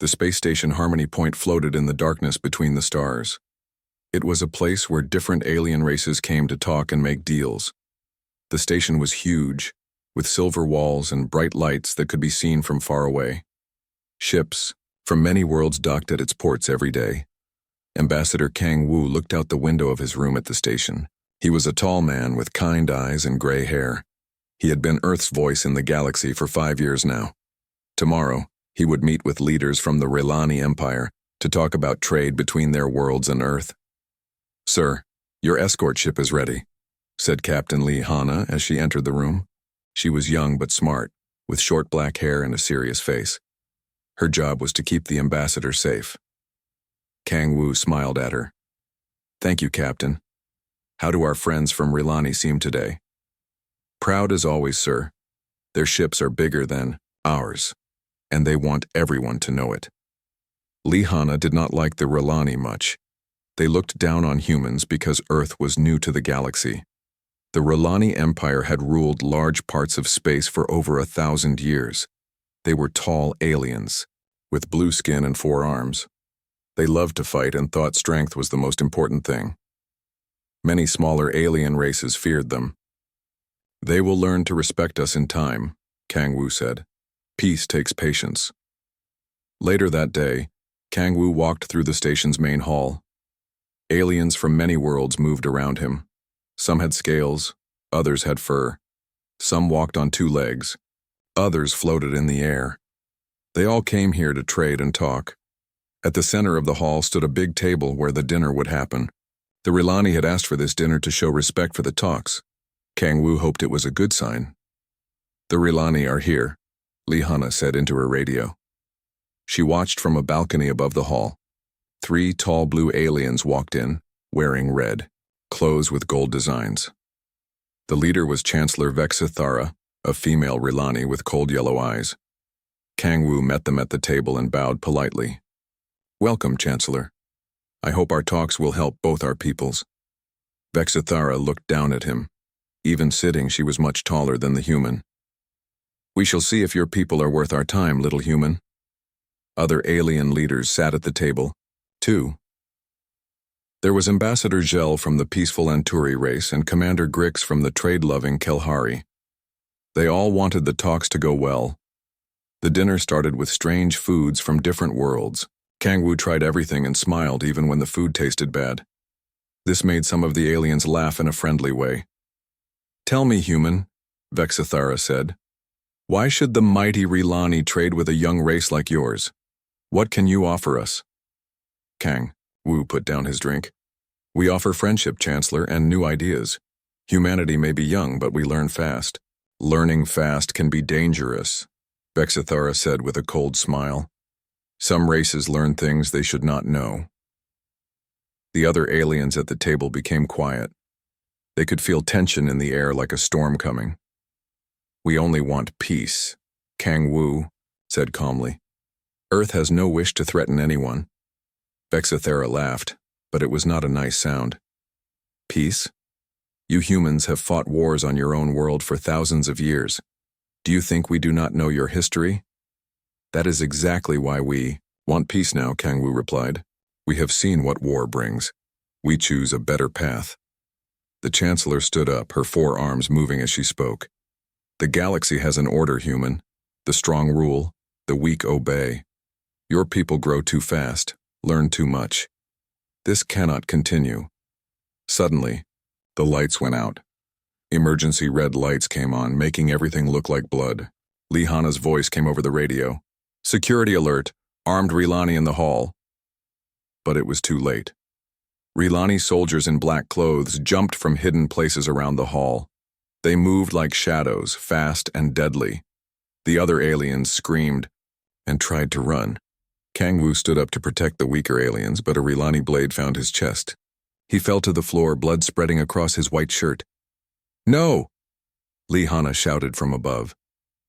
The space station Harmony Point floated in the darkness between the stars. It was a place where different alien races came to talk and make deals. The station was huge, with silver walls and bright lights that could be seen from far away. Ships from many worlds docked at its ports every day. Ambassador Kang Wu looked out the window of his room at the station. He was a tall man with kind eyes and gray hair. He had been Earth's voice in the galaxy for 5 years now. Tomorrow, he would meet with leaders from the Rilani Empire to talk about trade between their worlds and Earth. "Sir, your escort ship is ready," said Captain Li Hana as she entered the room. She was young but smart, with short black hair and a serious face. Her job was to keep the ambassador safe. Kang Wu smiled at her. "Thank you, Captain. How do our friends from Rilani seem today?" "Proud as always, sir. Their ships are bigger than ours, and they want everyone to know it." Li Hana did not like the Rilani much. They looked down on humans because Earth was new to the galaxy. The Rilani Empire had ruled large parts of space for over 1,000 years. They were tall aliens, with blue skin and 4 arms. They loved to fight and thought strength was the most important thing. Many smaller alien races feared them. "They will learn to respect us in time," Kang Wu said. "Peace takes patience." Later that day, Kang Wu walked through the station's main hall. Aliens from many worlds moved around him. Some had scales, others had fur. Some walked on 2 legs. Others floated in the air. They all came here to trade and talk. At the center of the hall stood a big table where the dinner would happen. The Rilani had asked for this dinner to show respect for the talks. Kang Wu hoped it was a good sign. "The Rilani are here," Li Hana said into her radio. She watched from a balcony above the hall. 3 tall blue aliens walked in, wearing red, clothes with gold designs. The leader was Chancellor Vexithara, a female Rilani with cold yellow eyes. Kang Wu met them at the table and bowed politely. "Welcome, Chancellor. I hope our talks will help both our peoples." Vexithara looked down at him. Even sitting, she was much taller than the human. "We shall see if your people are worth our time, little human." Other alien leaders sat at the table, too. There was Ambassador Gel from the peaceful Anturi race and Commander Grix from the trade-loving Kelhari. They all wanted the talks to go well. The dinner started with strange foods from different worlds. Kang Wu tried everything and smiled even when the food tasted bad. This made some of the aliens laugh in a friendly way. "Tell me, human," Vexithara said, "why should the mighty Rilani trade with a young race like yours? What can you offer us?" Kang Wu put down his drink. "We offer friendship, Chancellor, and new ideas. Humanity may be young, but we learn fast." "Learning fast can be dangerous," Vexithara said with a cold smile. "Some races learn things they should not know." The other aliens at the table became quiet. They could feel tension in the air like a storm coming. "We only want peace," Kang Wu said calmly. "Earth has no wish to threaten anyone." Vexithara laughed, but it was not a nice sound. "Peace? You humans have fought wars on your own world for thousands of years. Do you think we do not know your history?" "That is exactly why we want peace now," Kang Wu replied. "We have seen what war brings. We choose a better path." The Chancellor stood up, her 4 arms moving as she spoke. "The galaxy has an order, human. The strong rule, the weak obey. Your people grow too fast, learn too much. This cannot continue." Suddenly, the lights went out. Emergency red lights came on, making everything look like blood. Li Hana's voice came over the radio. "Security alert, armed Rilani in the hall." But it was too late. Rilani soldiers in black clothes jumped from hidden places around the hall. They moved like shadows, fast and deadly. The other aliens screamed and tried to run. Kang Wu stood up to protect the weaker aliens, but a Rilani blade found his chest. He fell to the floor, blood spreading across his white shirt. "No!" Li Hana shouted from above.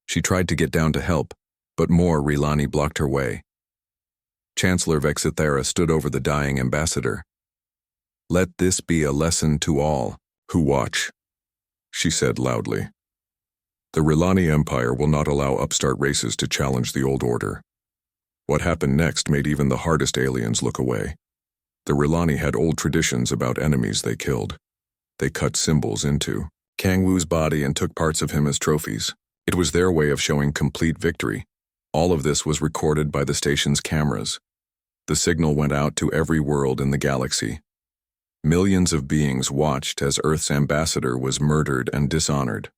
She tried to get down to help, but more Rilani blocked her way. Chancellor Vexithara stood over the dying ambassador. "Let this be a lesson to all who watch," she said loudly. "The Rilani Empire will not allow upstart races to challenge the old order. What happened next made even the hardest aliens look away. The Rilani had old traditions about enemies they killed. They cut symbols into Kang Wu's body and took parts of him as trophies. It was their way of showing complete victory. All of this was recorded by the station's cameras. The signal went out to every world in the galaxy. Millions of beings watched as Earth's ambassador was murdered and dishonored.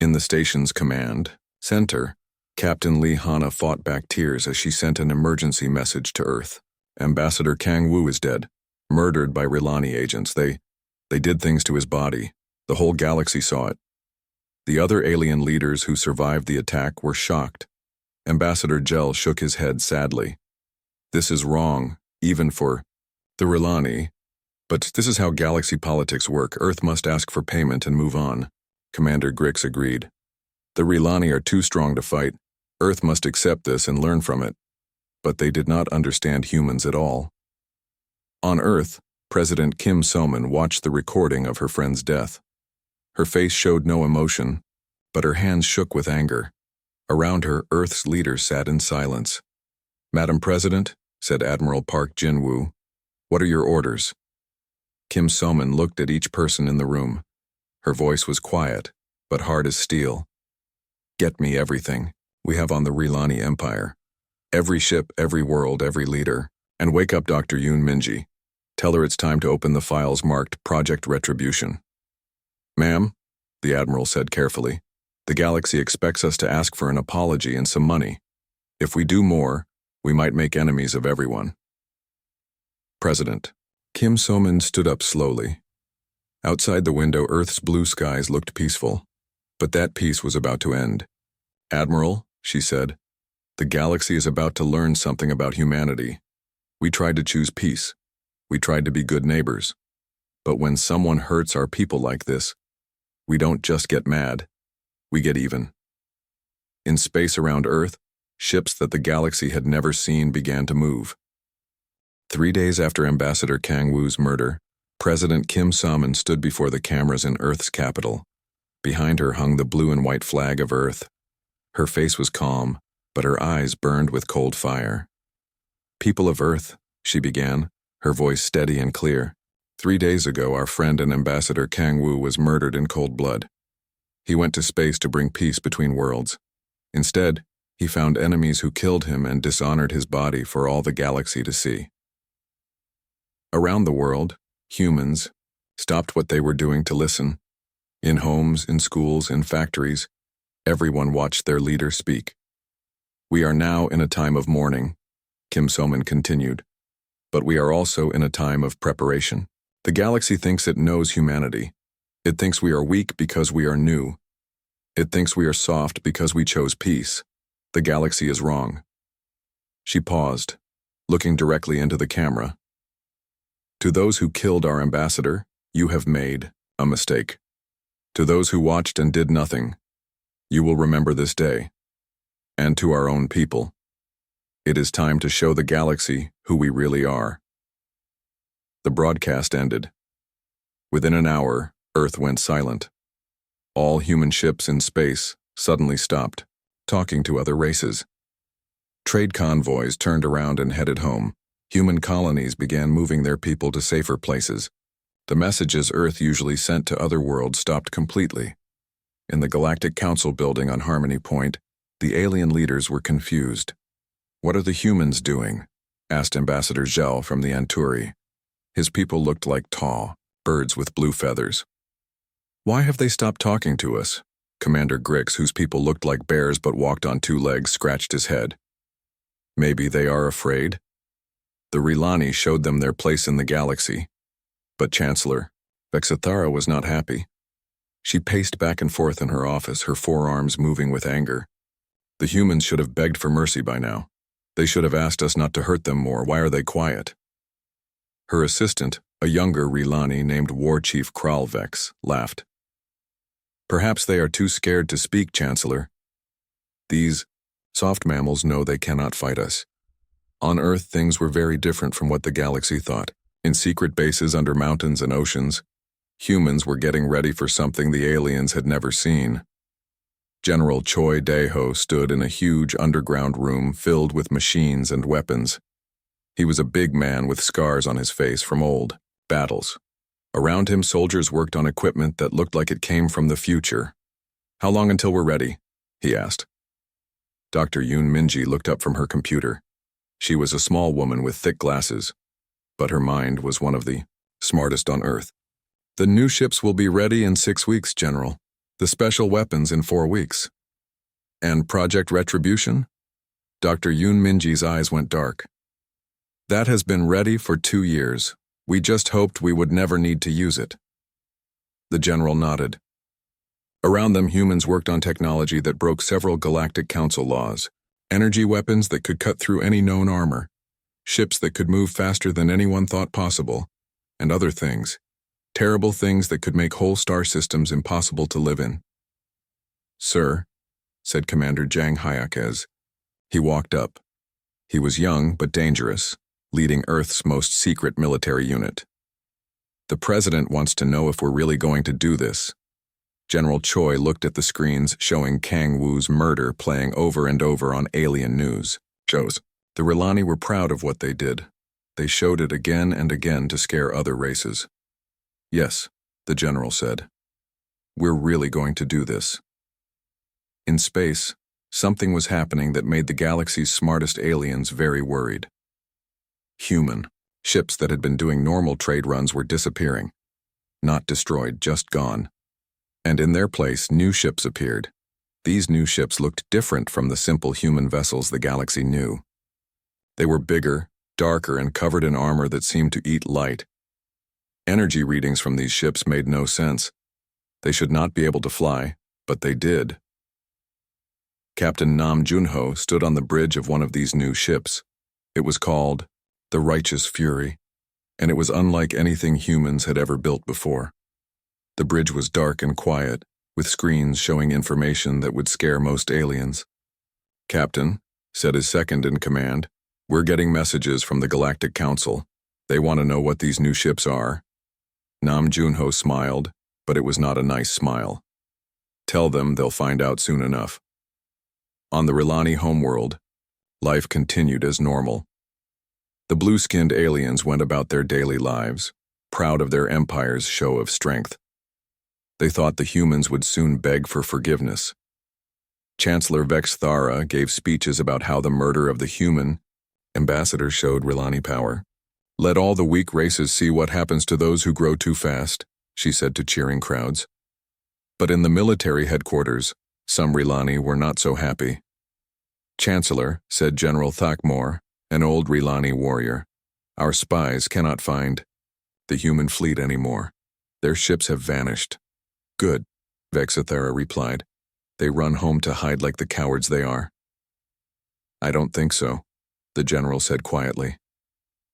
In the station's command center, Captain Lee Hana fought back tears as she sent an emergency message to Earth. Ambassador Kang Wu is dead, murdered by Rilani agents. They did things to his body. The whole galaxy saw it. The other alien leaders who survived the attack were shocked. Ambassador Gel shook his head sadly. This is wrong, even for the Rilani. But this is how galaxy politics work. Earth must ask for payment and move on. Commander Grix agreed. The Rilani are too strong to fight. Earth must accept this and learn from it. But they did not understand humans at all. On Earth, President Kim So-man watched the recording of her friend's death. Her face showed no emotion, but her hands shook with anger. Around her, Earth's leaders sat in silence. "Madam President," said Admiral Park Jin-woo, "what are your orders?" Kim So-man looked at each person in the room. Her voice was quiet, but hard as steel. "Get me everything we have on the Rilani Empire. Every ship, every world, every leader. And wake up Dr. Yoon Minji. Tell her it's time to open the files marked Project Retribution." "Ma'am," the Admiral said carefully, "the galaxy expects us to ask for an apology and some money. If we do more, we might make enemies of everyone." President. Kim So-man stood up slowly. Outside the window, Earth's blue skies looked peaceful, but that peace was about to end. "Admiral," she said, "the galaxy is about to learn something about humanity. We tried to choose peace. We tried to be good neighbors. But when someone hurts our people like this, we don't just get mad, we get even." In space around Earth, ships that the galaxy had never seen began to move. 3 days after Ambassador Kang Wu's murder, President Kim So-man stood before the cameras in Earth's capital. Behind her hung the blue and white flag of Earth. Her face was calm, but her eyes burned with cold fire. "People of Earth," she began, her voice steady and clear. 3 days ago, our friend and Ambassador Kang Wu was murdered in cold blood. He went to space to bring peace between worlds. Instead, he found enemies who killed him and dishonored his body for all the galaxy to see. Around the world, humans stopped what they were doing to listen. In homes, in schools, in factories, everyone watched their leader speak. "We are now in a time of mourning," Kim So-man continued, "but we are also in a time of preparation. The galaxy thinks it knows humanity. It thinks we are weak because we are new. It thinks we are soft because we chose peace. The galaxy is wrong." She paused, looking directly into the camera. "To those who killed our ambassador, you have made a mistake. To those who watched and did nothing, you will remember this day. And to our own people, it is time to show the galaxy who we really are." The broadcast ended. Within an hour, Earth went silent. All human ships in space suddenly stopped, talking to other races. Trade convoys turned around and headed home. Human colonies began moving their people to safer places. The messages Earth usually sent to other worlds stopped completely. In the Galactic Council building on Harmony Point, the alien leaders were confused. "What are the humans doing?" asked Ambassador Gel from the Anturi. His people looked like tall birds with blue feathers. "Why have they stopped talking to us?" Commander Grix, whose people looked like bears but walked on 2 legs, scratched his head. "Maybe they are afraid?" The Rilani showed them their place in the galaxy. But Chancellor Vexathara was not happy. She paced back and forth in her office, her forearms moving with anger. "The humans should have begged for mercy by now. They should have asked us not to hurt them more. Why are they quiet?" Her assistant, a younger Rilani named War Chief Kralvex, laughed. "Perhaps they are too scared to speak, Chancellor. These soft mammals know they cannot fight us. On Earth, things were very different from what the galaxy thought. In secret bases under mountains and oceans, humans were getting ready for something the aliens had never seen. General Choi Dae-ho stood in a huge underground room filled with machines and weapons. He was a big man with scars on his face from old battles. Around him, soldiers worked on equipment that looked like it came from the future. "How long until we're ready?" he asked. Dr. Yoon Minji looked up from her computer. She was a small woman with thick glasses, but her mind was one of the smartest on Earth. "The new ships will be ready in 6 weeks, General. The special weapons in 4 weeks. And Project Retribution?" Dr. Yoon Minji's eyes went dark. "That has been ready for 2 years. We just hoped we would never need to use it." The general nodded. Around them, humans worked on technology that broke several Galactic Council laws. Energy weapons that could cut through any known armor. Ships that could move faster than anyone thought possible. And other things. Terrible things that could make whole star systems impossible to live in. "Sir," said Commander Jang Hyuk. He walked up. He was young but dangerous, leading Earth's most secret military unit. "The President wants to know if we're really going to do this." General Choi looked at the screens showing Kang Woo's murder playing over and over on alien news shows. The Rilani were proud of what they did. They showed it again and again to scare other races. "Yes," the general said. "We're really going to do this." In space, something was happening that made the galaxy's smartest aliens very worried. Human ships that had been doing normal trade runs were disappearing. Not destroyed, just gone. And in their place, new ships appeared. These new ships looked different from the simple human vessels the galaxy knew. They were bigger, darker, and covered in armor that seemed to eat light. Energy readings from these ships made no sense. They should not be able to fly, but they did. Captain Nam Junho stood on the bridge of one of these new ships. It was called the Righteous Fury, and it was unlike anything humans had ever built before. The bridge was dark and quiet, with screens showing information that would scare most aliens. "Captain," said his second in command, "we're getting messages from the Galactic Council. They want to know what these new ships are." Nam Junho smiled, but it was not a nice smile. "Tell them they'll find out soon enough." On the Rilani homeworld, life continued as normal. The blue-skinned aliens went about their daily lives, proud of their empire's show of strength. They thought the humans would soon beg for forgiveness. Chancellor Vex Thara gave speeches about how the murder of the human ambassador showed Rilani power. "Let all the weak races see what happens to those who grow too fast," she said to cheering crowds. But in the military headquarters, some Rilani were not so happy. "Chancellor," said General Thakmor, an old Rilani warrior, "our spies cannot find the human fleet anymore. Their ships have vanished." "Good," Vexathera replied. "They run home to hide like the cowards they are." "I don't think so," the general said quietly.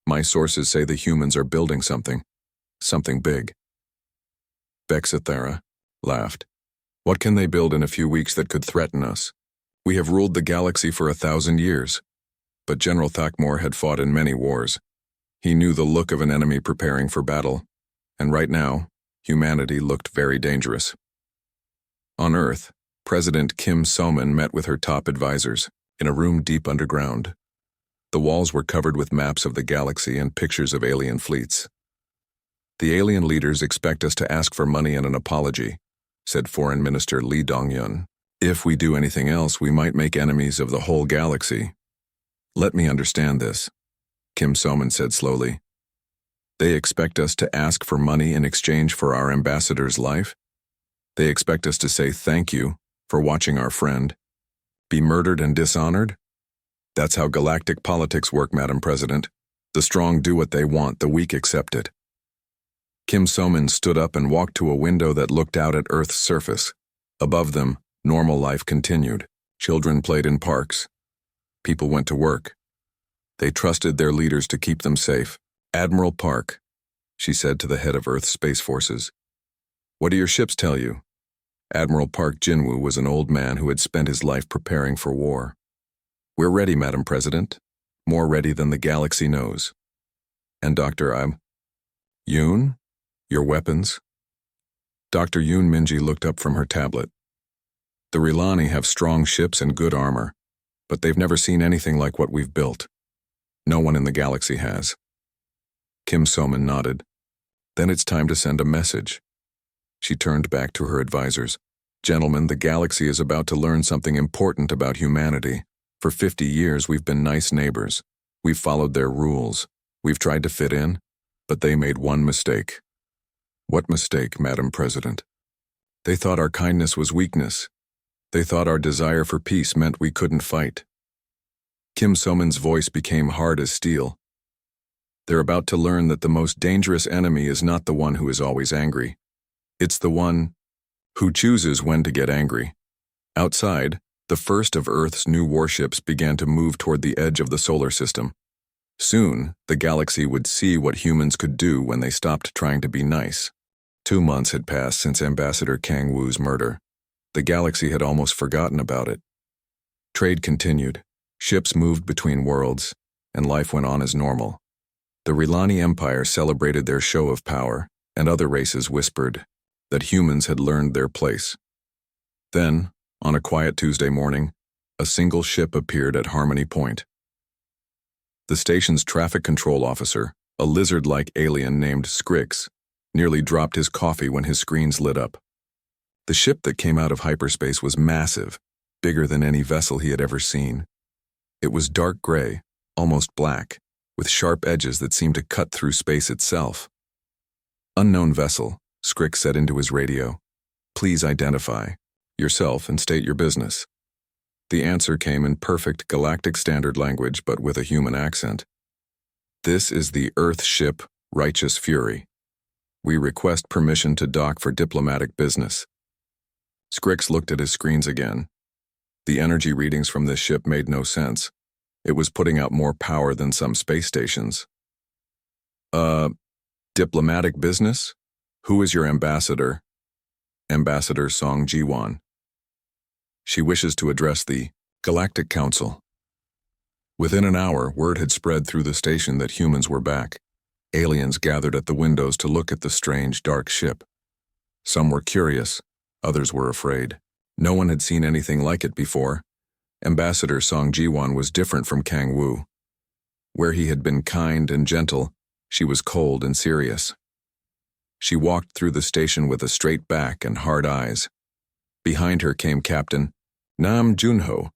"My sources say the humans are building something big." Vexathera laughed. "What can they build in a few weeks that could threaten us? We have ruled the galaxy for 1,000 years. But General Thakmor had fought in many wars. He knew the look of an enemy preparing for battle, and right now, humanity looked very dangerous. On Earth, President Kim So-man met with her top advisors in a room deep underground. The walls were covered with maps of the galaxy and pictures of alien fleets. "The alien leaders expect us to ask for money and an apology," said Foreign Minister Lee Dong-yun. "If we do anything else, we might make enemies of the whole galaxy." "Let me understand this," Kim So-man said slowly. "They expect us to ask for money in exchange for our ambassador's life? They expect us to say thank you for watching our friend be murdered and dishonored? That's how galactic politics work, Madam President. The strong do what they want, the weak accept it." Kim So-man stood up and walked to a window that looked out at Earth's surface. Above them, normal life continued. Children played in parks. People went to work. They trusted their leaders to keep them safe. "Admiral Park," she said to the head of Earth's Space Forces. "What do your ships tell you?" Admiral Park Jinwoo was an old man who had spent his life preparing for war. "We're ready, Madam President. More ready than the galaxy knows." "And Dr. Yoon? Your weapons?" Dr. Yoon Minji looked up from her tablet. The Rilani have strong ships and good armor, but they've never seen anything like what we've built. No one in the galaxy has. Kim So-min nodded. Then it's time to send a message. She turned back to her advisors. Gentlemen, the galaxy is about to learn something important about humanity. For 50 years, we've been nice neighbors. We've followed their rules. We've tried to fit in, but they made one mistake. What mistake, Madam President? They thought our kindness was weakness. They thought our desire for peace meant we couldn't fight. Kim So-min's voice became hard as steel. They're about to learn that the most dangerous enemy is not the one who is always angry. It's the one who chooses when to get angry. Outside, the first of Earth's new warships began to move toward the edge of the solar system. Soon, the galaxy would see what humans could do when they stopped trying to be nice. 2 months had passed since Ambassador Kang Wu's murder. The galaxy had almost forgotten about it. Trade continued, ships moved between worlds, and life went on as normal. The Rilani Empire celebrated their show of power, and other races whispered that humans had learned their place. Then, on a quiet Tuesday morning, a single ship appeared at Harmony Point. The station's traffic control officer, a lizard-like alien named Scrix, nearly dropped his coffee when his screens lit up. The ship that came out of hyperspace was massive, bigger than any vessel he had ever seen. It was dark gray, almost black, with sharp edges that seemed to cut through space itself. Unknown vessel, Scrix said into his radio. Please identify yourself and state your business. The answer came in perfect galactic standard language but with a human accent. This is the Earth ship, Righteous Fury. We request permission to dock for diplomatic business. Scrix looked at his screens again. The energy readings from this ship made no sense. It was putting out more power than some space stations. Diplomatic business? Who is your ambassador? Ambassador Song Ji-won. She wishes to address the Galactic Council. Within an hour, word had spread through the station that humans were back. Aliens gathered at the windows to look at the strange, dark ship. Some were curious, others were afraid. No one had seen anything like it before. Ambassador Song Ji-won was different from Kang Wu. Where he had been kind and gentle, she was cold and serious. She walked through the station with a straight back and hard eyes. Behind her came Captain Nam Junho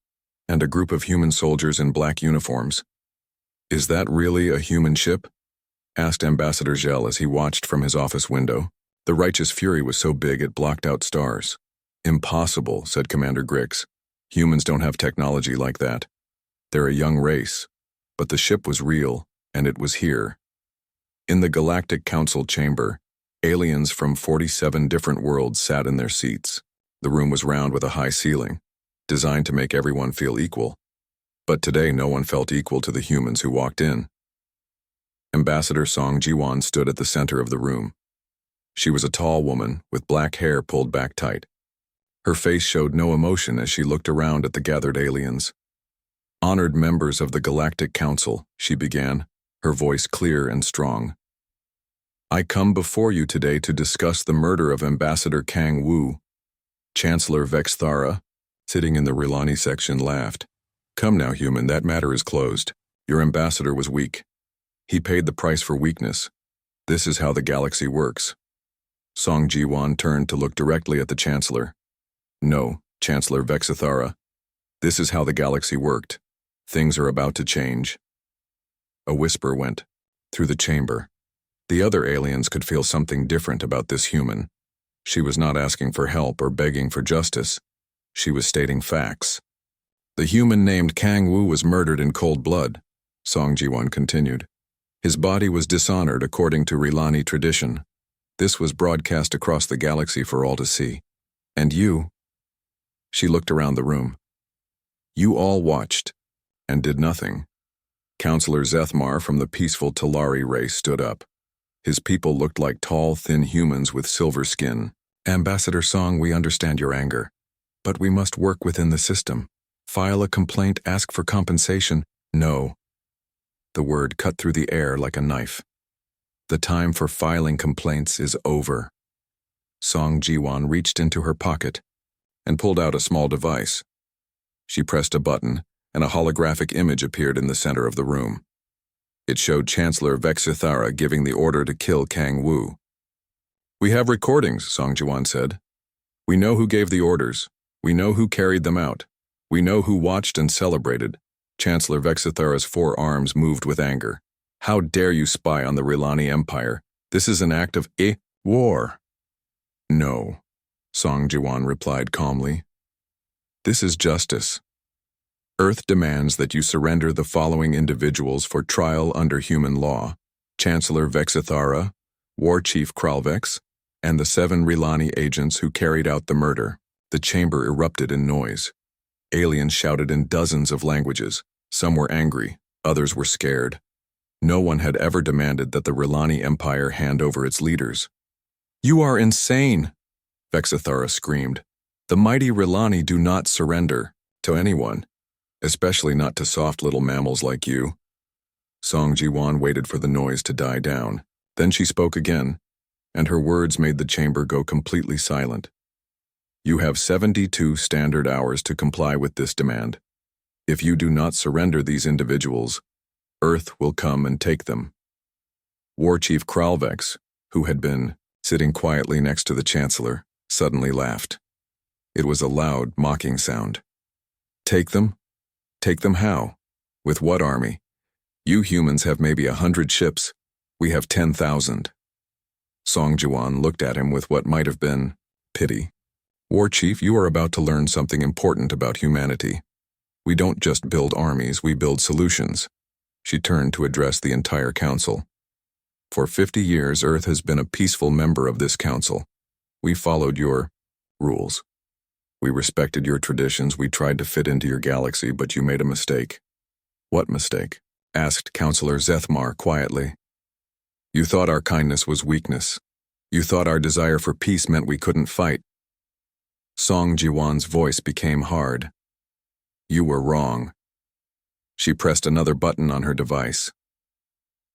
and a group of human soldiers in black uniforms. Is that really a human ship? Asked Ambassador Zhel as he watched from his office window. The Righteous Fury was so big it blocked out stars. Impossible, said Commander Grix. Humans don't have technology like that. They're a young race. But the ship was real, and it was here. In the Galactic Council chamber, aliens from 47 different worlds sat in their seats. The room was round with a high ceiling, designed to make everyone feel equal. But today no one felt equal to the humans who walked in. Ambassador Song Ji-won stood at the center of the room. She was a tall woman with black hair pulled back tight. Her face showed no emotion as she looked around at the gathered aliens. Honored members of the Galactic Council, she began, her voice clear and strong. I come before you today to discuss the murder of Ambassador Kang Wu. Chancellor Vexthara, sitting in the Rilani section, laughed. Come now, human, that matter is closed. Your ambassador was weak. He paid the price for weakness. This is how the galaxy works. Song Ji-won turned to look directly at the Chancellor. No, Chancellor Vexthara. This is how the galaxy worked. Things are about to change. A whisper went through the chamber. The other aliens could feel something different about this human. She was not asking for help or begging for justice. She was stating facts. The human named Kang Wu was murdered in cold blood, Song Ji-won continued. His body was dishonored according to Rilani tradition. This was broadcast across the galaxy for all to see. And you? She looked around the room. You all watched and did nothing. Counselor Zethmar from the peaceful Talari race stood up. His people looked like tall, thin humans with silver skin. Ambassador Song, we understand your anger. But we must work within the system. File a complaint, ask for compensation. No. The word cut through the air like a knife. The time for filing complaints is over. Song Ji-won reached into her pocket. and pulled out a small device. She pressed a button, and a holographic image appeared in the center of the room. It showed Chancellor Vexithara giving the order to kill Kang Wu. "We have recordings," Song Jiwan said. "We know who gave the orders. We know who carried them out. We know who watched and celebrated." Chancellor Vexithara's 4 arms moved with anger. "How dare you spy on the Rilani Empire? This is an act of war." "No," Song Jiwan replied calmly. "This is justice. Earth demands that you surrender the following individuals for trial under human law: Chancellor Vexithara, War Chief Kralvex, and the 7 Rilani agents who carried out the murder." The chamber erupted in noise. Aliens shouted in dozens of languages. Some were angry, others were scared. No one had ever demanded that the Rilani Empire hand over its leaders. "You are insane!" Vexithara screamed. "The mighty Rilani do not surrender to anyone, especially not to soft little mammals like you." Song Jiwan waited for the noise to die down. Then she spoke again, and her words made the chamber go completely silent. "You have 72 standard hours to comply with this demand. If you do not surrender these individuals, Earth will come and take them." War Chief Kralvex, who had been sitting quietly next to the Chancellor, suddenly laughed. It was a loud, mocking sound. "Take them? Take them how? With what army? You humans have maybe 100 ships. We have 10,000. Song Jiwan looked at him with what might have been pity. "War Chief, you are about to learn something important about humanity. We don't just build armies, we build solutions." She turned to address the entire council. "For 50 years, Earth has been a peaceful member of this council. We followed your rules. We respected your traditions, we tried to fit into your galaxy, but you made a mistake." "What mistake?" asked Councillor Zethmar quietly. "You thought our kindness was weakness. You thought our desire for peace meant we couldn't fight." Song Jiwan's voice became hard. "You were wrong." She pressed another button on her device.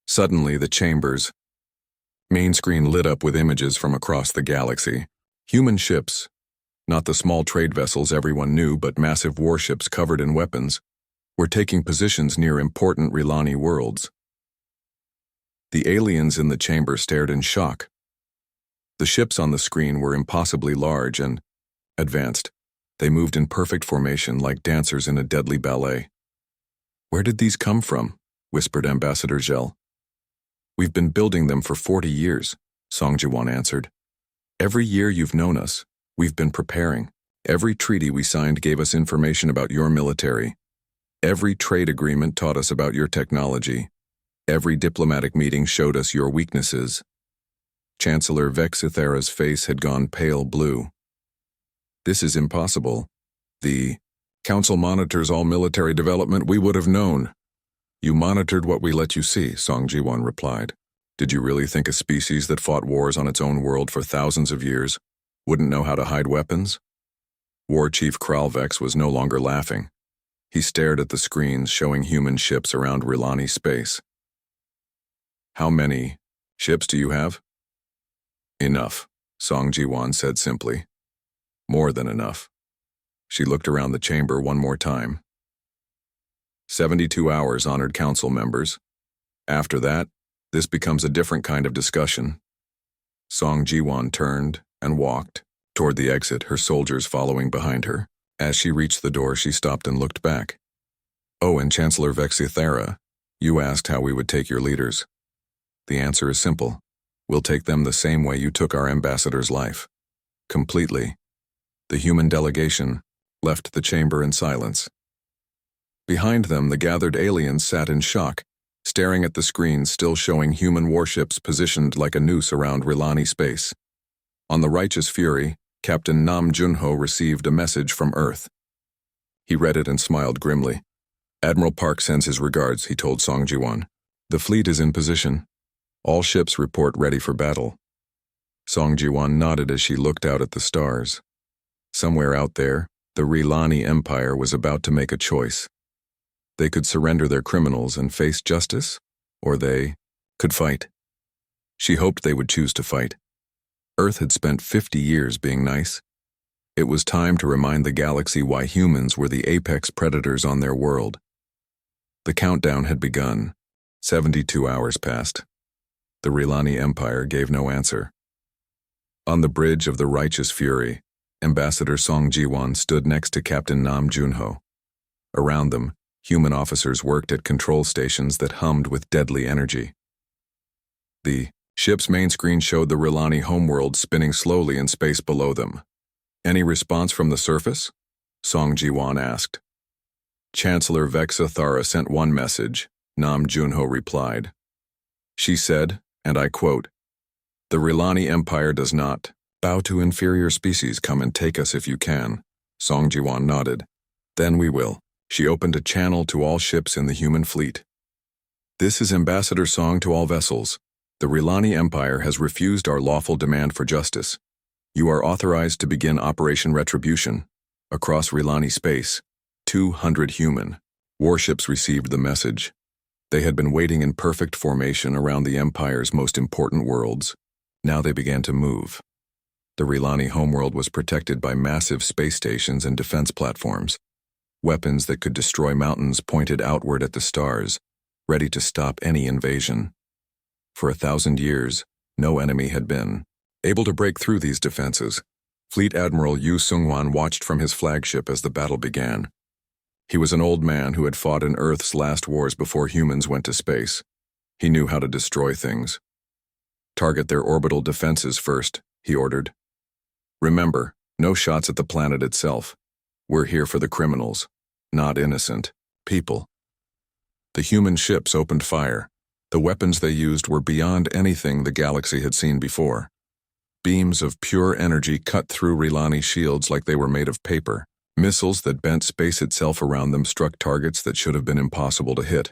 Suddenly, the chamber's main screen lit up with images from across the galaxy. Human ships, not the small trade vessels everyone knew, but massive warships covered in weapons, were taking positions near important Rilani worlds. The aliens in the chamber stared in shock. The ships on the screen were impossibly large and advanced. They moved in perfect formation like dancers in a deadly ballet. "Where did these come from?" whispered Ambassador Zhel. "We've been building them for 40 years, Song Jiwan answered. "Every year you've known us, we've been preparing. Every treaty we signed gave us information about your military. Every trade agreement taught us about your technology. Every diplomatic meeting showed us your weaknesses." Chancellor Vexithara's face had gone pale blue. "This is impossible. The Council monitors all military development. We would have known." "You monitored what we let you see," Song Jiwan replied. "Did you really think a species that fought wars on its own world for thousands of years wouldn't know how to hide weapons?" War Chief Kralvex was no longer laughing. He stared at the screens showing human ships around Rilani space. "How many ships do you have?" "Enough," Song Jiwan said simply. "More than enough." She looked around the chamber one more time. 72 hours, honored council members. After that, this becomes a different kind of discussion. Song Jiwan turned and walked toward the exit, her soldiers following behind her. As she reached the door, she stopped and looked back. "Oh, and Chancellor Vexithara, you asked how we would take your leaders. The answer is simple. We'll take them the same way you took our ambassador's life. Completely." The human delegation left the chamber in silence. Behind them, the gathered aliens sat in shock, staring at the screens still showing human warships positioned like a noose around Rilani space. On the Righteous Fury, Captain Nam Junho received a message from Earth. He read it and smiled grimly. "Admiral Park sends his regards," he told Song Jiwan. "The fleet is in position. All ships report ready for battle." Song Jiwan nodded as she looked out at the stars. Somewhere out there, the Rilani Empire was about to make a choice. They could surrender their criminals and face justice, or they could fight. She hoped they would choose to fight. Earth had spent 50 years being nice. It was time to remind the galaxy why humans were the apex predators on their world. The countdown had begun. 72 hours passed. The Rilani Empire gave no answer. On the bridge of the Righteous Fury, Ambassador Song Ji-won stood next to Captain Nam Junho. Around them, human officers worked at control stations that hummed with deadly energy. The ship's main screen showed the Rilani homeworld spinning slowly in space below them. "Any response from the surface?" Song Ji-won asked. "Chancellor Vexa Thara sent one message," Nam Junho replied. She said, and I quote, "The Rilani Empire does not bow to inferior species. Come and take us if you can." Song Ji-won nodded. "Then we will." She opened a channel to all ships in the human fleet. "This is Ambassador Song to all vessels. The Rilani Empire has refused our lawful demand for justice. You are authorized to begin Operation Retribution. Across Rilani space, 200 human warships received the message. They had been waiting in perfect formation around the Empire's most important worlds. Now they began to move. The Rilani homeworld was protected by massive space stations and defense platforms. Weapons that could destroy mountains pointed outward at the stars, ready to stop any invasion. For 1,000 years, no enemy had been able to break through these defenses. Fleet Admiral Yu Sung-wan watched from his flagship as the battle began. He was an old man who had fought in Earth's last wars before humans went to space. He knew how to destroy things. "Target their orbital defenses first," he ordered. "Remember, no shots at the planet itself. We're here for the criminals, not innocent people." The human ships opened fire. The weapons they used were beyond anything the galaxy had seen before. Beams of pure energy cut through Rilani shields like they were made of paper. Missiles that bent space itself around them struck targets that should have been impossible to hit.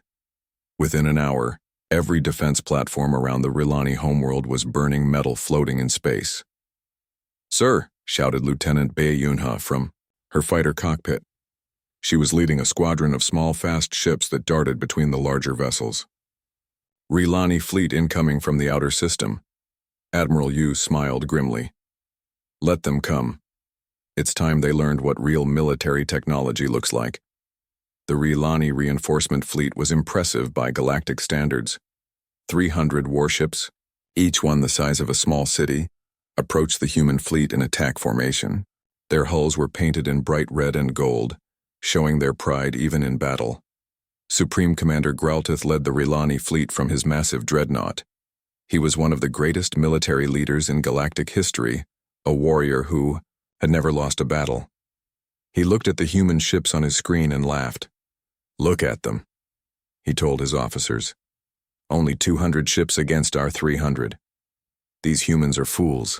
Within an hour, every defense platform around the Rilani homeworld was burning metal floating in space. "Sir," shouted Lieutenant Bae Yunha from her fighter cockpit. She was leading a squadron of small, fast ships that darted between the larger vessels. "Rilani fleet incoming from the outer system." Admiral Yu smiled grimly. "Let them come. It's time they learned what real military technology looks like." The Rilani reinforcement fleet was impressive by galactic standards. 300 warships, each one the size of a small city, approached the human fleet in attack formation. Their hulls were painted in bright red and gold, showing their pride even in battle. Supreme Commander Gralteth led the Rilani fleet from his massive dreadnought. He was one of the greatest military leaders in galactic history, a warrior who had never lost a battle. He looked at the human ships on his screen and laughed. "Look at them," he told his officers. "Only 200 ships against our 300. These humans are fools."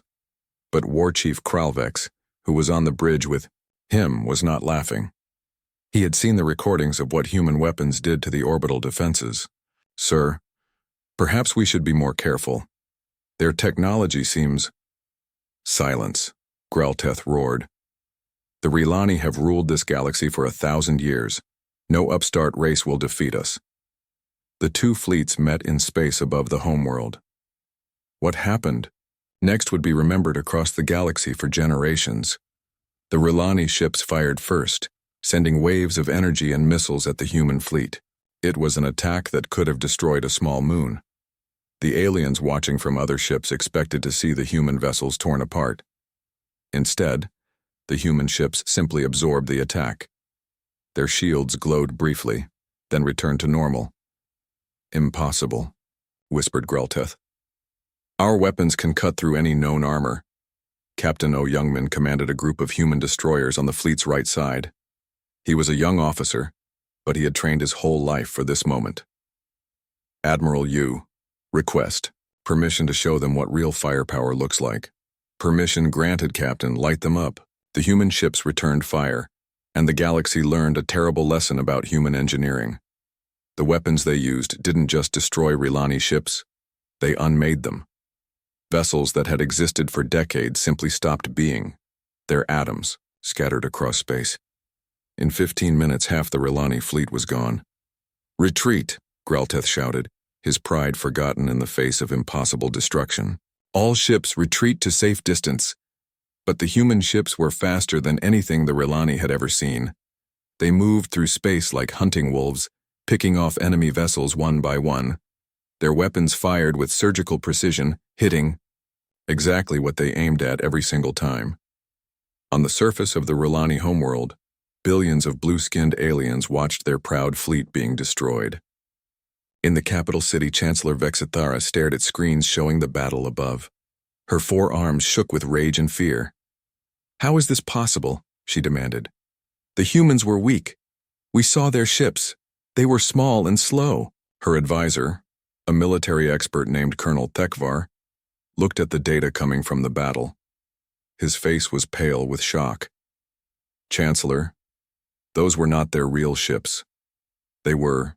But War Chief Kralvex, who was on the bridge with him, was not laughing. He had seen the recordings of what human weapons did to the orbital defenses. "Sir, perhaps we should be more careful. Their technology seems—" "Silence," Gralteth roared. "The Rilani have ruled this galaxy for 1,000 years. No upstart race will defeat us." The two fleets met in space above the homeworld. What happened next would be remembered across the galaxy for generations. The Rilani ships fired first, sending waves of energy and missiles at the human fleet. It was an attack that could have destroyed a small moon. The aliens watching from other ships expected to see the human vessels torn apart. Instead, the human ships simply absorbed the attack. Their shields glowed briefly, then returned to normal. "Impossible," whispered Gralteth. "Our weapons can cut through any known armor." Captain O. Youngman commanded a group of human destroyers on the fleet's right side. He was a young officer, but he had trained his whole life for this moment. "Admiral Yu, request permission to show them what real firepower looks like." "Permission granted, Captain. Light them up." The human ships returned fire, and the galaxy learned a terrible lesson about human engineering. The weapons they used didn't just destroy Rilani ships, they unmade them. Vessels that had existed for decades simply stopped being. Their atoms scattered across space. In 15 minutes, half the Rilani fleet was gone. "Retreat," Gralteth shouted, his pride forgotten in the face of impossible destruction. "All ships retreat to safe distance." But the human ships were faster than anything the Rilani had ever seen. They moved through space like hunting wolves, picking off enemy vessels one by one. Their weapons fired with surgical precision, hitting exactly what they aimed at every single time. On the surface of the Rilani homeworld, billions of blue-skinned aliens watched their proud fleet being destroyed. In the capital city, Chancellor Vexithara stared at screens showing the battle above. Her forearms shook with rage and fear. "How is this possible?" she demanded. "The humans were weak. We saw their ships. They were small and slow." Her advisor, a military expert named Colonel Thekvar, looked at the data coming from the battle. His face was pale with shock. "Chancellor, those were not their real ships. They were...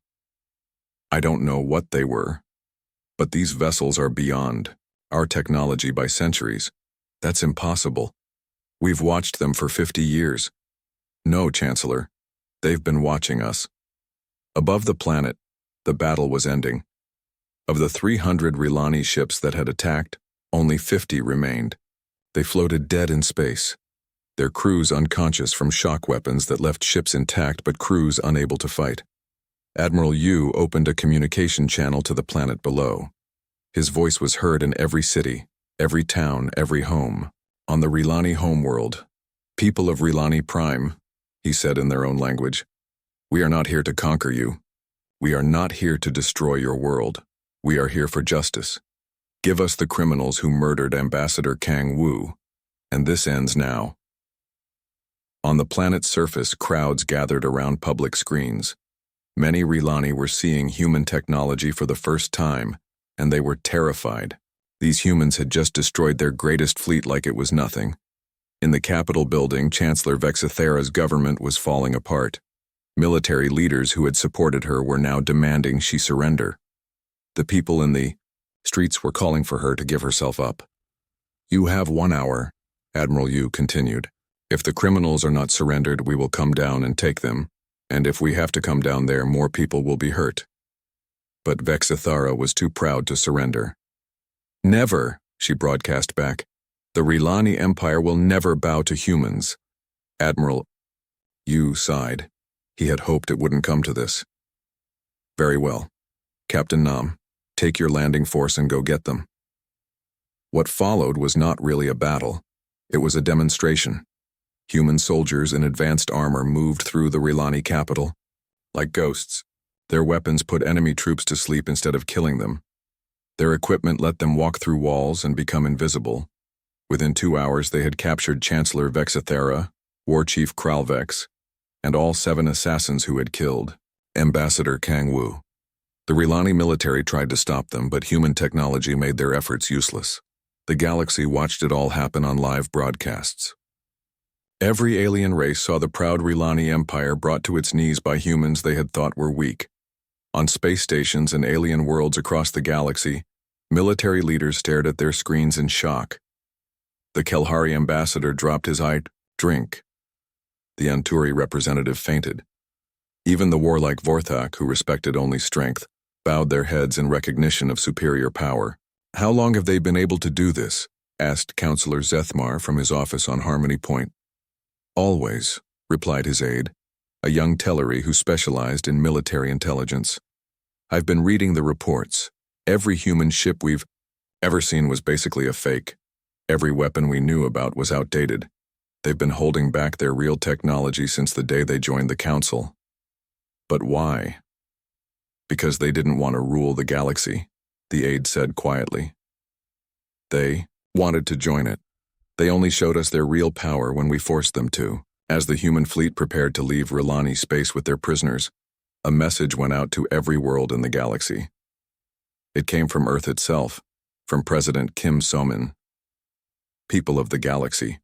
I don't know what they were, but these vessels are beyond our technology by centuries. That's impossible. We've watched them for 50 years. No, Chancellor, they've been watching us." Above the planet, the battle was ending. Of the 300 Rilani ships that had attacked, only 50 remained. They floated dead in space, their crews unconscious from shock weapons that left ships intact but crews unable to fight. Admiral Yu opened a communication channel to the planet below. His voice was heard in every city, every town, every home. "On the Rilani homeworld, people of Rilani Prime," he said in their own language, "we are not here to conquer you. We are not here to destroy your world. We are here for justice. Give us the criminals who murdered Ambassador Kang Wu, and this ends now." On the planet's surface, crowds gathered around public screens. Many Rilani were seeing human technology for the first time, and they were terrified. These humans had just destroyed their greatest fleet like it was nothing. In the Capitol building, Chancellor Vexithara's government was falling apart. Military leaders who had supported her were now demanding she surrender. The people in the streets were calling for her to give herself up. "You have 1 hour," Admiral Yu continued. "If the criminals are not surrendered, we will come down and take them, and if we have to come down there, more people will be hurt." But Vexithara was too proud to surrender. "Never," she broadcast back. "The Rilani Empire will never bow to humans." Admiral Yu sighed. He had hoped it wouldn't come to this. "Very well. Captain Nam, take your landing force and go get them." What followed was not really a battle. It was a demonstration. Human soldiers in advanced armor moved through the Rilani capital. Like ghosts, their weapons put enemy troops to sleep instead of killing them. Their equipment let them walk through walls and become invisible. Within 2 hours, they had captured Chancellor Vexithara, War Chief Kralvex, and all 7 assassins who had killed Ambassador Kang Wu. The Rilani military tried to stop them, but human technology made their efforts useless. The galaxy watched it all happen on live broadcasts. Every alien race saw the proud Rilani Empire brought to its knees by humans they had thought were weak. On space stations and alien worlds across the galaxy, military leaders stared at their screens in shock. The Kelhari ambassador dropped his drink. The Anturi representative fainted. Even the warlike Vorthak, who respected only strength, bowed their heads in recognition of superior power. "How long have they been able to do this?" asked Councillor Zethmar from his office on Harmony Point. "Always," replied his aide, a young Telleri who specialized in military intelligence. "I've been reading the reports. Every human ship we've ever seen was basically a fake. Every weapon we knew about was outdated. They've been holding back their real technology since the day they joined the Council." "But why?" "Because they didn't want to rule the galaxy," the aide said quietly. "They wanted to join it. They only showed us their real power when we forced them to." As the human fleet prepared to leave Rilani space with their prisoners, a message went out to every world in the galaxy. It came from Earth itself, from President Kim So-min. "People of the galaxy,"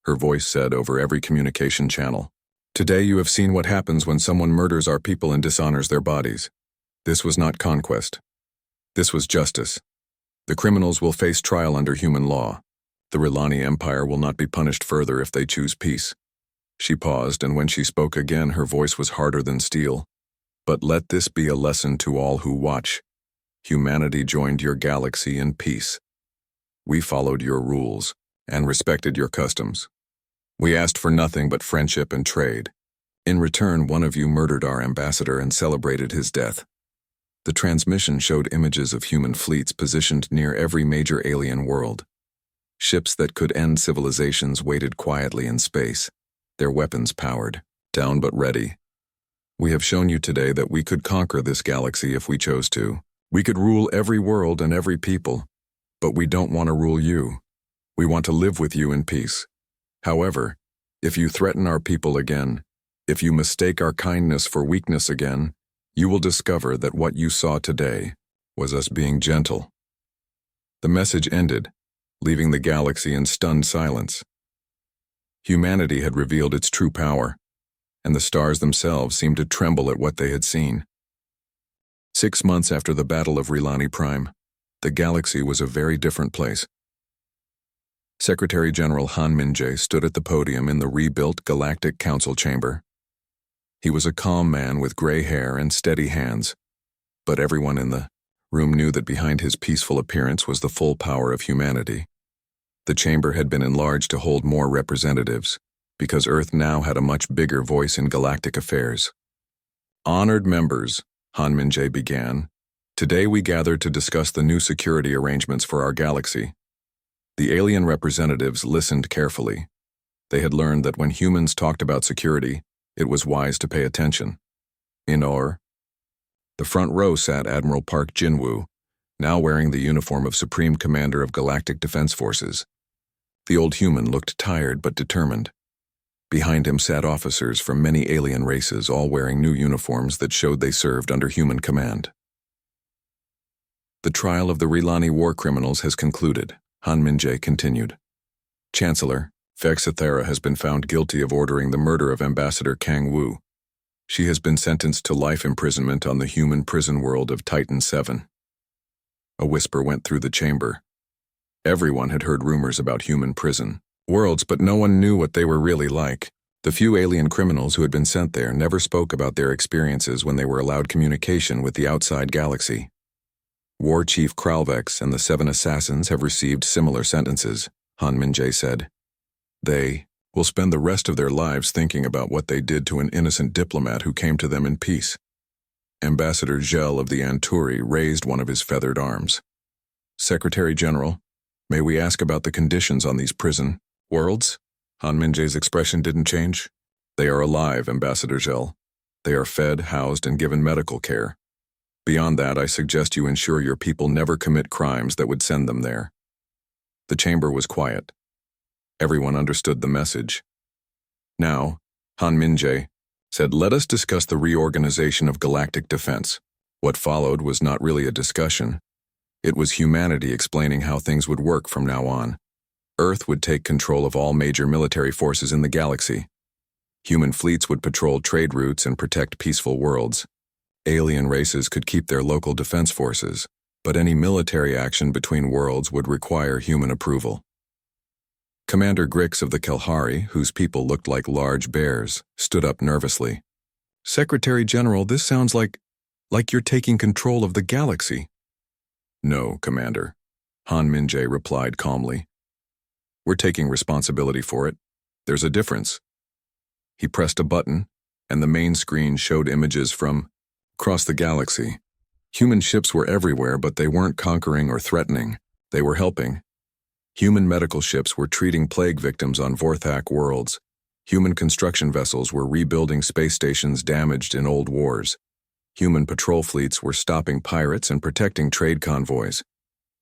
her voice said over every communication channel. "Today you have seen what happens when someone murders our people and dishonors their bodies. This was not conquest. This was justice. The criminals will face trial under human law. The Rilani Empire will not be punished further if they choose peace." She paused, and when she spoke again, her voice was harder than steel. "But let this be a lesson to all who watch. Humanity joined your galaxy in peace. We followed your rules. and respected your customs. We asked for nothing but friendship and trade. In return, one of you murdered our ambassador and celebrated his death. The transmission showed images of human fleets positioned near every major alien world. Ships that could end civilizations waited quietly in space, their weapons powered, down but ready. We have shown you today that we could conquer this galaxy if we chose to. We could rule every world and every people, but we don't want to rule you. We want to live with you in peace. However, if you threaten our people again, if you mistake our kindness for weakness again, you will discover that what you saw today was us being gentle. The message ended, leaving the galaxy in stunned silence. Humanity had revealed its true power, and the stars themselves seemed to tremble at what they had seen. 6 months after the Battle of Rilani Prime, the galaxy was a very different place. Secretary General Han Min-jae stood at the podium in the rebuilt Galactic Council chamber. He was a calm man with gray hair and steady hands, but everyone in the room knew that behind his peaceful appearance was the full power of humanity. The chamber had been enlarged to hold more representatives, because Earth now had a much bigger voice in galactic affairs. Honored members, Han Min-jae began, today we gathered to discuss the new security arrangements for our galaxy. The alien representatives listened carefully. They had learned that when humans talked about security, it was wise to pay attention. In the front row sat Admiral Park Jin-woo, now wearing the uniform of Supreme Commander of Galactic Defense Forces. The old human looked tired but determined. Behind him sat officers from many alien races, all wearing new uniforms that showed they served under human command. The trial of the Rilani war criminals has concluded, Han Min-jae continued. Chancellor, Fexathera has been found guilty of ordering the murder of Ambassador Kang Wu. She has been sentenced to life imprisonment on the human prison world of Titan 7. A whisper went through the chamber. Everyone had heard rumors about human prison worlds, but no one knew what they were really like. The few alien criminals who had been sent there never spoke about their experiences when they were allowed communication with the outside galaxy. War Chief Kralvex and the 7 assassins have received similar sentences, Han Min-jae said. They will spend the rest of their lives thinking about what they did to an innocent diplomat who came to them in peace. Ambassador Gel of the Anturi raised one of his feathered arms. Secretary General, may we ask about the conditions on these prison worlds? Han Min-jae's expression didn't change. They are alive, Ambassador Gel. They are fed, housed, and given medical care. Beyond that, I suggest you ensure your people never commit crimes that would send them there. The chamber was quiet. Everyone understood the message. Now, Han Min-jae said, let us discuss the reorganization of galactic defense. What followed was not really a discussion. It was humanity explaining how things would work from now on. Earth would take control of all major military forces in the galaxy. Human fleets would patrol trade routes and protect peaceful worlds. Alien races could keep their local defense forces, but any military action between worlds would require human approval. Commander Grix of the Kelhari, whose people looked like large bears, stood up nervously. Secretary General, this sounds like you're taking control of the galaxy. No, Commander, Han Min-jae replied calmly. We're taking responsibility for it. There's a difference. He pressed a button, and the main screen showed images from across the galaxy. Human ships were everywhere, but they weren't conquering or threatening. They were helping. Human medical ships were treating plague victims on Vorthak worlds. Human construction vessels were rebuilding space stations damaged in old wars. Human patrol fleets were stopping pirates and protecting trade convoys.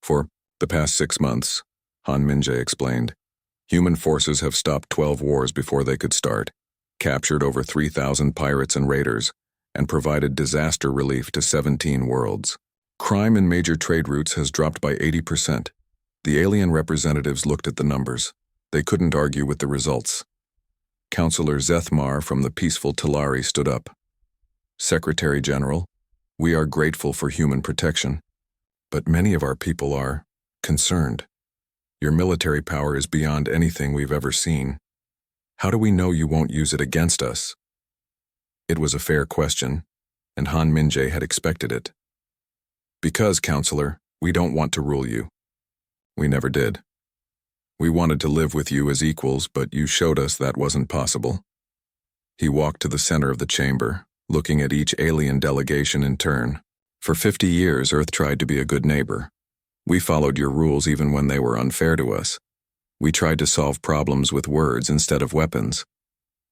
For the past 6 months, Han Min-jae explained, human forces have stopped 12 wars before they could start, captured over 3,000 pirates and raiders, and provided disaster relief to 17 worlds. Crime in major trade routes has dropped by 80%. The alien representatives looked at the numbers. They couldn't argue with the results. Counselor Zethmar from the peaceful Talari stood up. Secretary General, we are grateful for human protection, but many of our people are concerned. Your military power is beyond anything we've ever seen. How do we know you won't use it against us? It was a fair question, and Han Min-jae had expected it. Because, Counselor, we don't want to rule you. We never did. We wanted to live with you as equals, but you showed us that wasn't possible. He walked to the center of the chamber, looking at each alien delegation in turn. For 50 years, Earth tried to be a good neighbor. We followed your rules even when they were unfair to us. We tried to solve problems with words instead of weapons.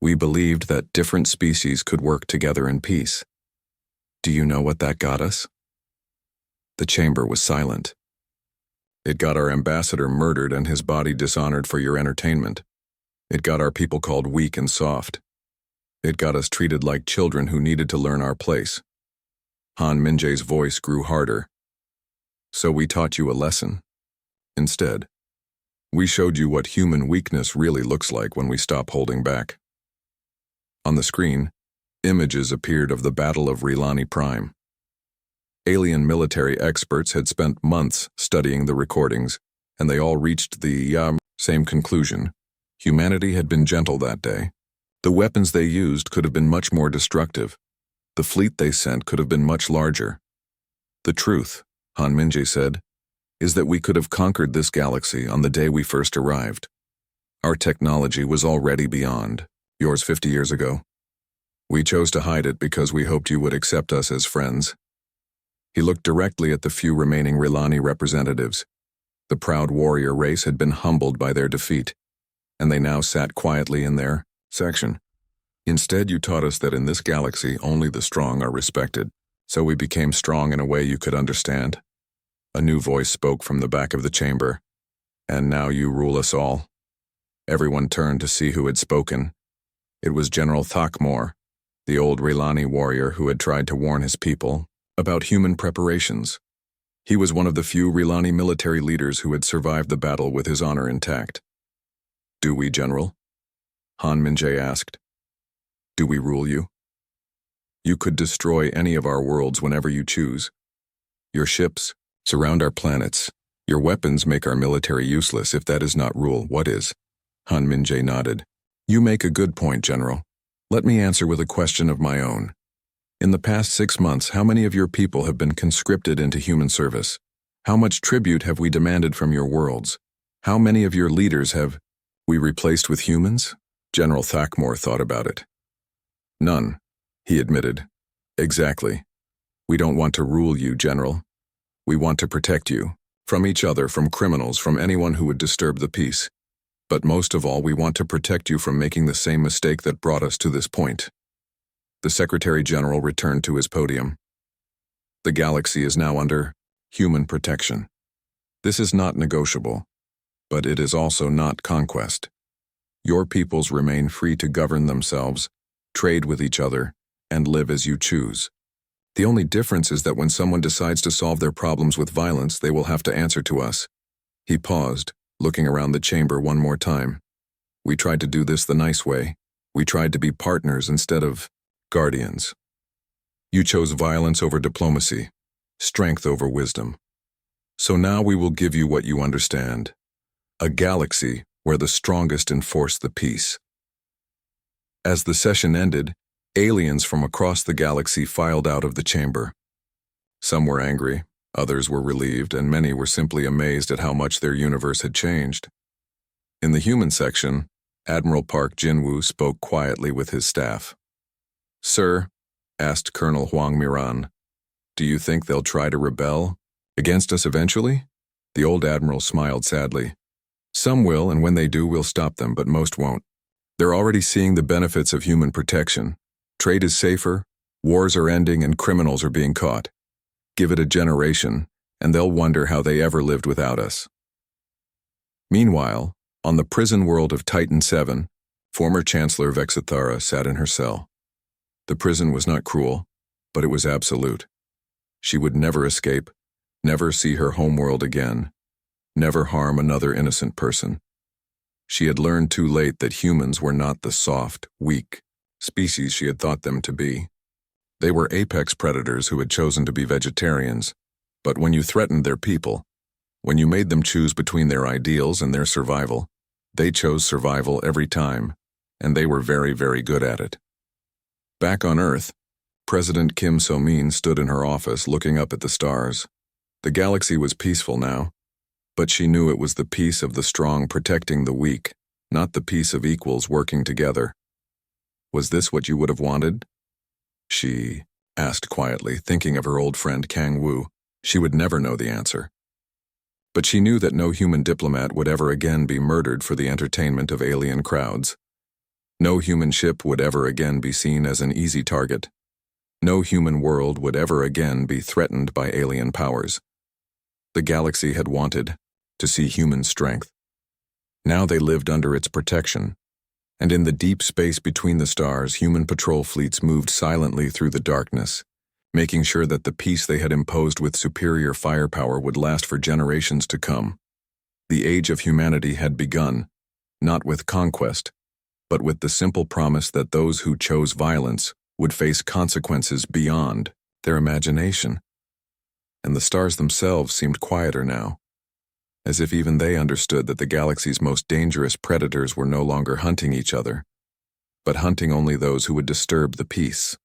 We believed that different species could work together in peace. Do you know what that got us? The chamber was silent. It got our ambassador murdered and his body dishonored for your entertainment. It got our people called weak and soft. It got us treated like children who needed to learn our place. Han Minjae's voice grew harder. So we taught you a lesson. Instead, we showed you what human weakness really looks like when we stop holding back. On the screen, images appeared of the Battle of Rilani Prime. Alien military experts had spent months studying the recordings, and they all reached the same conclusion. Humanity had been gentle that day. The weapons they used could have been much more destructive. The fleet they sent could have been much larger. The truth, Han Minjae said, is that we could have conquered this galaxy on the day we first arrived. Our technology was already beyond yours 50 years ago. We chose to hide it because we hoped you would accept us as friends. He looked directly at the few remaining Rilani representatives. The proud warrior race had been humbled by their defeat, and they now sat quietly in their section. Instead, you taught us that in this galaxy only the strong are respected, so we became strong in a way you could understand. A new voice spoke from the back of the chamber. And now you rule us all. Everyone turned to see who had spoken. It was General Thakmor, the old Rilani warrior who had tried to warn his people about human preparations. He was one of the few Rilani military leaders who had survived the battle with his honor intact. Do we, General? Han Minjae asked. Do we rule you? You could destroy any of our worlds whenever you choose. Your ships surround our planets. Your weapons make our military useless. If that is not rule, what is? Han Minjae nodded. You make a good point, General. Let me answer with a question of my own. In the past 6 months, how many of your people have been conscripted into human service? How much tribute have we demanded from your worlds? How many of your leaders have we replaced with humans? General Thakmor thought about it. None, he admitted. Exactly. We don't want to rule you, General. We want to protect you. From each other, from criminals, from anyone who would disturb the peace. But most of all, we want to protect you from making the same mistake that brought us to this point. The Secretary General returned to his podium. The galaxy is now under human protection. This is not negotiable, but it is also not conquest. Your peoples remain free to govern themselves, trade with each other, and live as you choose. The only difference is that when someone decides to solve their problems with violence, they will have to answer to us. He paused, looking around the chamber one more time. We tried to do this the nice way. We tried to be partners instead of guardians. You chose violence over diplomacy, strength over wisdom. So now we will give you what you understand. A galaxy where the strongest enforce the peace. As the session ended, aliens from across the galaxy filed out of the chamber. Some were angry, others were relieved, and many were simply amazed at how much their universe had changed. In the human section, Admiral Park Jinwoo spoke quietly with his staff. Sir, asked Colonel Huang Miran, do you think they'll try to rebel against us eventually? The old admiral smiled sadly. Some will, and when they do, we'll stop them, but most won't. They're already seeing the benefits of human protection. Trade is safer, wars are ending, and criminals are being caught. Give it a generation, and they'll wonder how they ever lived without us. Meanwhile, on the prison world of Titan 7, former Chancellor Vexithara sat in her cell. The prison was not cruel, but it was absolute. She would never escape, never see her homeworld again, never harm another innocent person. She had learned too late that humans were not the soft, weak species she had thought them to be. They were apex predators who had chosen to be vegetarians, but when you threatened their people, when you made them choose between their ideals and their survival, they chose survival every time, and they were very, very good at it. Back on Earth, President Kim So-min stood in her office looking up at the stars. The galaxy was peaceful now. But she knew it was the peace of the strong protecting the weak, not the peace of equals working together. Was this what you would have wanted? She asked quietly, thinking of her old friend Kang Wu. She would never know the answer. But she knew that no human diplomat would ever again be murdered for the entertainment of alien crowds. No human ship would ever again be seen as an easy target. No human world would ever again be threatened by alien powers. The galaxy had wanted to see human strength. Now they lived under its protection, and in the deep space between the stars, human patrol fleets moved silently through the darkness, making sure that the peace they had imposed with superior firepower would last for generations to come. The age of humanity had begun, not with conquest, but with the simple promise that those who chose violence would face consequences beyond their imagination. And the stars themselves seemed quieter now, as if even they understood that the galaxy's most dangerous predators were no longer hunting each other, but hunting only those who would disturb the peace.